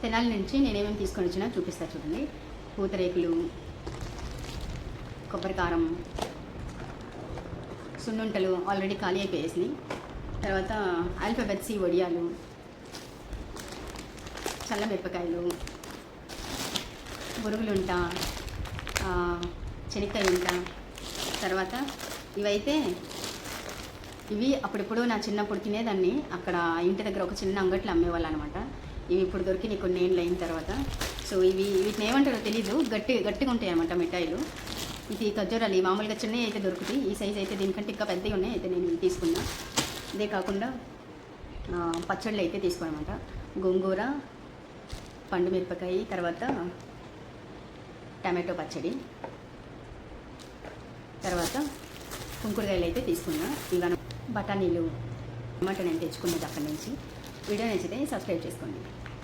తెనాలి నుంచి నేనేమేమి తీసుకొని వచ్చినా చూపిస్తా చూడండి. పూతరేకులు, కొబ్బరి కారం, సున్నుంటలు ఆల్రెడీ ఖాళీ అయిపోయేసినాయి. తర్వాత ఆల్ఫాబెట్ సి వడియాలు, చల్లమిరపకాయలు, బురుగులుంట, శనక్కాయ ఉంట. తర్వాత ఇవి అప్పుడెప్పుడు నా చిన్నప్పుడు తినేదాన్ని. అక్కడ ఇంటి దగ్గర ఒక చిన్న అంగట్లో అమ్మేవాళ్ళు అనమాట. ఇవి ఇప్పుడు దొరికినాయి కొన్ని ఏళ్ళు అయిన తర్వాత. సో వీటిని ఏమంటారో తెలీదు, గట్టిగా ఉంటాయి అన్నమాట మిఠాయిలు. ఇది ఖర్జూరాలు మామూలుగా చిన్నవి అయితే దొరుకుతాయి. ఈ సైజు అయితే దీనికంటే ఇంకా పెద్దవి ఉన్నాయి, అయితే నేను తీసుకున్నా. ఇదే కాకుండా పచ్చళ్ళు అయితే తీసుకోనమాట. గోంగూర, పండు మిరపకాయ, తర్వాత టమాటో పచ్చడి, తర్వాత కుంకుడుకాయలు అయితే తీసుకున్నా. ఇవన్నీ బఠానీలు, టమాటో నేను తెచ్చుకున్నది అక్కడి నుంచి. వీడియో నచ్చితే సబ్స్క్రైబ్ చేసుకోండి.